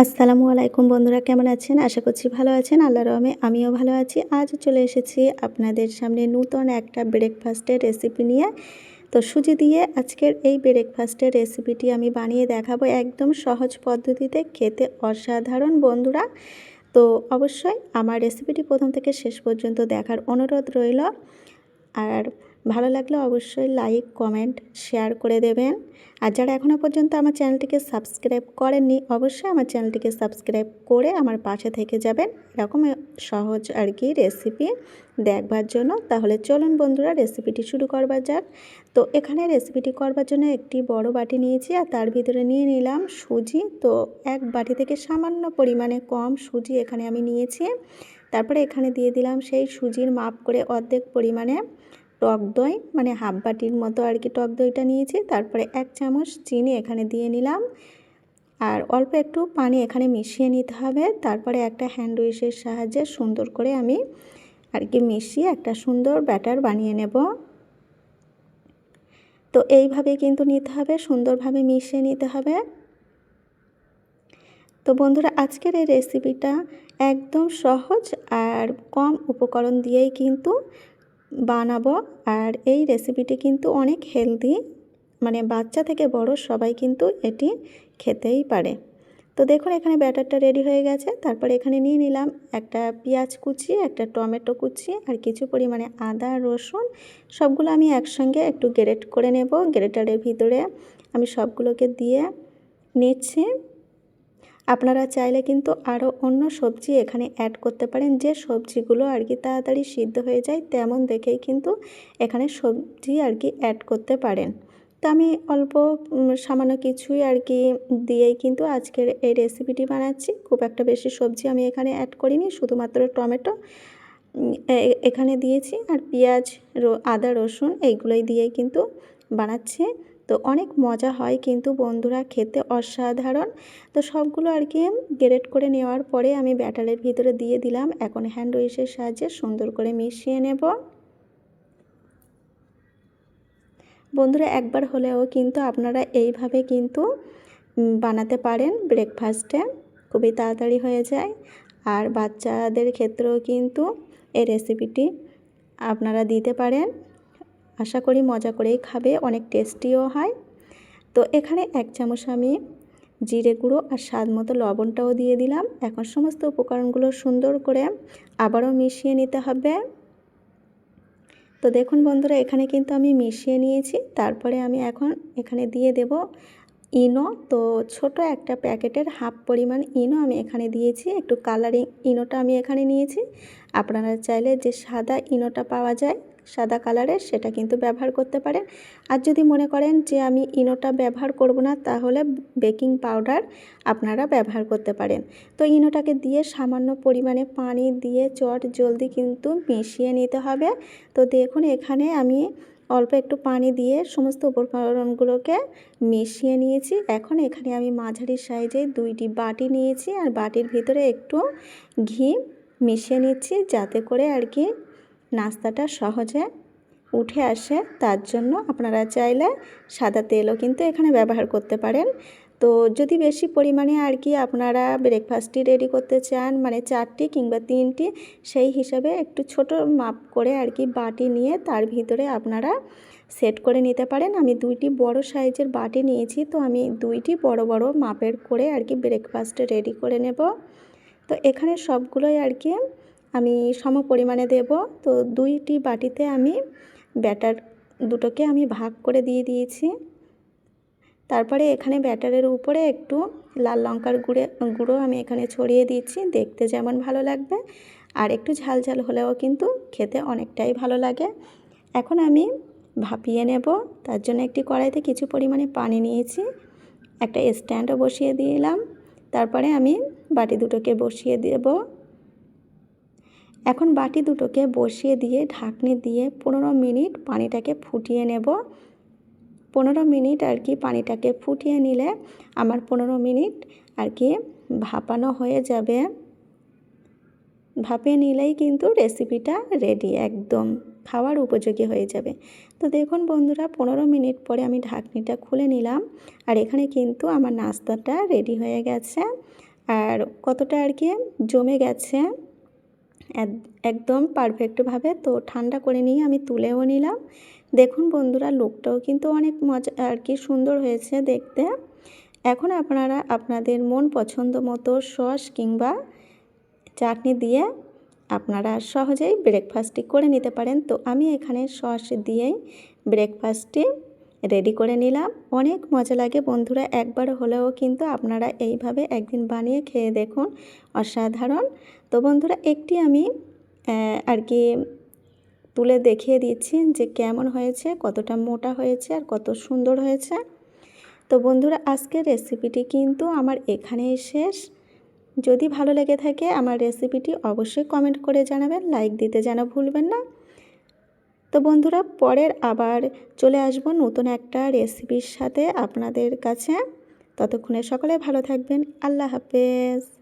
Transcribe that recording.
আসসালামু আলাইকুম বন্ধুরা, কেমন আছেন? আশা করছি ভালো আছেন। আল্লাহর রহমে আমিও ভালো আছি। আজ চলে এসেছি আপনাদের সামনে নূতন একটা ব্রেকফাস্টের রেসিপি নিয়ে। তো সুজি দিয়ে আজকের এই ব্রেকফাস্টের রেসিপিটি আমি বানিয়ে দেখাবো একদম সহজ পদ্ধতিতে, খেতে অসাধারণ বন্ধুরা। তো অবশ্যই আমার রেসিপিটি প্রথম থেকে শেষ পর্যন্ত দেখার অনুরোধ রইল। আর ভালো লাগলে অবশ্যই লাইক, কমেন্ট, শেয়ার করে দেবেন। আর যারা এখনও পর্যন্ত আমার চ্যানেলটিকে সাবস্ক্রাইব করেননি, অবশ্যই আমার চ্যানেলটিকে সাবস্ক্রাইব করে আমার পাশে থেকে যাবেন এরকম সহজ রেসিপি দেখবার জন্য। তাহলে চলুন বন্ধুরা, রেসিপিটি শুরু করবার যাক। তো এখানে রেসিপিটি করবার জন্য একটি বড় বাটি নিয়েছি আর তার ভিতরে নিয়ে নিলাম সুজি। তো এক বাটি থেকে সামান্য পরিমাণে কম সুজি এখানে আমি নিয়েছি। তারপরে এখানে দিয়ে দিলাম সেই সুজির মাপ করে অর্ধেক পরিমাণে টক দই, মানে হাফ বাটির মতো টক দইটা নিয়েছি। তারপরে 1 চামচ চিনি এখানে দিয়ে নিলাম আর অল্প একটু পানি এখানে মিশিয়ে নিতে হবে। তারপরে একটা হ্যান্ড উইশের সাহায্যে সুন্দর করে আমি মিশিয়ে একটা সুন্দর ব্যাটার বানিয়ে নেব। তো এইভাবে কিন্তু নিতে হবে, সুন্দরভাবে মিশিয়ে নিতে হবে। তো বন্ধুরা, আজকের এই রেসিপিটা একদম সহজ আর কম উপকরণ দিয়েই কিন্তু বানাবো। আর এই রেসিপিটি কিন্তু অনেক হেলদি, মানে বাচ্চা থেকে বড় সবাই কিন্তু এটি খেতেই পারে। তো দেখুন এখানে ব্যাটারটা রেডি হয়ে গেছে। তারপরে এখানে নিয়ে নিলাম একটা পেঁয়াজ কুচি, একটা টমেটো কুচি আর কিছু পরিমাণে আদা রসুন, সবগুলো আমি একসঙ্গে একটু গ্রেট করে নেব। গ্রেটারের ভিতরে আমি সবগুলোকে দিয়ে নিচ্ছি। আপনারা চাইলে কিন্তু আরও অন্য সবজি এখানে অ্যাড করতে পারেন, যে সবজিগুলো তাড়াতাড়ি সিদ্ধ হয়ে যায় তেমন দেখেই কিন্তু এখানে সবজি অ্যাড করতে পারেন। তো আমি অল্প সামান্য কিছুই দিয়েই কিন্তু আজকের এই রেসিপিটি বানাচ্ছি। খুব একটা বেশি সবজি আমি এখানে অ্যাড করিনি, শুধুমাত্র টমেটো এখানে দিয়েছি আর পেঁয়াজ, আদা রসুন এইগুলোই দিয়েই কিন্তু বানাচ্ছি। তো অনেক মজা হয় কিন্তু বন্ধুরা, খেতে অসাধারণ। তো সবগুলো গ্রেট করে নেওয়ার পরে আমি ব্যাটারের ভিতরে দিয়ে দিলাম। এখন হ্যান্ড উইশের সাহায্যে সুন্দর করে মিশিয়ে নেব। বন্ধুরা, একবার হলেও কিন্তু আপনারা এইভাবে কিন্তু বানাতে পারেন ব্রেকফাস্টে, খুবই তাড়াতাড়ি হয়ে যায়। আর বাচ্চাদের ক্ষেত্রেও কিন্তু এই রেসিপিটি আপনারা দিতে পারেন। আশা করি মজা করেই খাবে, অনেক টেস্টিও হয়। তো এখানে 1 চামচ আমি জিরে গুঁড়ো আর স্বাদ মতো লবণটাও দিয়ে দিলাম। এখন সমস্ত উপকরণগুলো সুন্দর করে আবারও মিশিয়ে নিতে হবে। তো দেখুন বন্ধুরা, এখানে কিন্তু আমি মিশিয়ে নিয়েছি। তারপরে আমি এখন এখানে দিয়ে দেব ইনো। তো ছোট একটা প্যাকেটের হাফ পরিমাণ ইনো আমি এখানে দিয়েছি। একটু কালারিং ইনোটা আমি এখানে নিয়েছি। আপনারা চাইলে যে সাদা ইনোটা পাওয়া যায় সাদা কালারের, সেটা কিন্তু ব্যবহার করতে পারেন। আর যদি মনে করেন যে আমি ইনোটা ব্যবহার করব না, তাহলে বেকিং পাউডার আপনারা ব্যবহার করতে পারেন। তো ইনোটাকে দিয়ে সামান্য পরিমাণে পানি দিয়ে জলদি কিন্তু মিশিয়ে নিতে হবে। তো দেখুন এখানে আমি অল্প একটু পানি দিয়ে সমস্ত উপকরণগুলোকে মিশিয়ে নিয়েছি। এখন এখানে আমি মাঝারি সাইজে 2টি বাটি নিয়েছি আর বাটির ভিতরে একটু ঘি মিশিয়ে নিচ্ছি, যাতে করে নাস্তাটা সহজে উঠে আসে। তার জন্য আপনারা চাইলে সাদা তেলও কিন্তু এখানে ব্যবহার করতে পারেন। তো যদি বেশি পরিমাণে আপনারা ব্রেকফাস্টটি রেডি করতে চান, মানে 4টি কিংবা 3টি, সেই হিসাবে একটু ছোট মাপ করে বাটি নিয়ে তার ভিতরে আপনারা সেট করে নিতে পারেন। আমি 2টি বড় সাইজের বাটি নিয়েছি, তো আমি 2টি বড় বড় মাপের করে ব্রেকফাস্ট রেডি করে নেব। তো এখানে সবগুলোই আমি সম পরিমাণে দেব। তো 2টি বাটিতে আমি ব্যাটার দুটোকে আমি ভাগ করে দিয়ে দিয়েছি। তারপরে এখানে ব্যাটারের উপরে একটু লাল লঙ্কার গুঁড়ো আমি এখানে ছড়িয়ে দিচ্ছি, দেখতে যেমন ভালো লাগবে আর একটু ঝাল ঝাল হলেও কিন্তু খেতে অনেকটাই ভালো লাগে। এখন আমি ভাপিয়ে নেব। তার জন্য একটি কড়াইতে কিছু পরিমাণে পানি নিয়েছি, একটা স্ট্যান্ডও বসিয়ে দিলাম। তারপরে আমি বাটি দুটোকে বসিয়ে দেব। এখন বাটি দুটোকে বসিয়ে দিয়ে ঢাকনি দিয়ে 15 মিনিট পানিটাকে ফুটিয়ে নেব। 15 মিনিট পানিটাকে ফুটিয়ে নিলে আমার 15 মিনিট ভাপানো হয়ে যাবে। ভাপিয়ে নিলেই কিন্তু রেসিপিটা রেডি, একদম খাওয়ার উপযোগী হয়ে যাবে। তো দেখুন বন্ধুরা, 15 মিনিট পরে আমি ঢাকনিটা খুলে নিলাম আর এখানে কিন্তু আমার নাস্তাটা রেডি হয়ে গেছে। আর কতটা আর কি জমে গেছে একদম পারফেক্টভাবে। তো ঠান্ডা করে নিয়ে আমি তুলেও নিলাম। দেখুন বন্ধুরা, লুকটাও কিন্তু অনেক মজা আর কি সুন্দর হয়েছে দেখতে। এখন আপনারা আপনাদের মন পছন্দ মতো সস কিংবা চাটনি দিয়ে আপনারা সহজেই ব্রেকফাস্টটি করে নিতে পারেন। তো আমি এখানে সস দিয়েই ব্রেকফাস্টটি রেডি করে নিলাম। অনেক মজা লাগে বন্ধুরা, একবার হলেও কিন্তু আপনারা এইভাবে একদিন বানিয়ে খেয়ে দেখুন, অসাধারণ। তো বন্ধুরা, একটি আমি আর কি তুলে দেখিয়ে দিচ্ছি যে কেমন হয়েছে, কতটা মোটা হয়েছে আর কত সুন্দর হয়েছে। তো বন্ধুরা, আজকের রেসিপিটি কিন্তু আমার এখানেই শেষ। যদি ভালো লেগে থাকে আমার রেসিপিটি অবশ্যই কমেন্ট করে জানাবেন, লাইক দিতে যেন ভুলবেন না। তো বন্ধুরা, পরের আবার চলে আসব নতুন একটা রেসিপির সাথে আপনাদের কাছে। ততক্ষণে সকলে ভালো থাকবেন। আল্লাহ হাফেজ।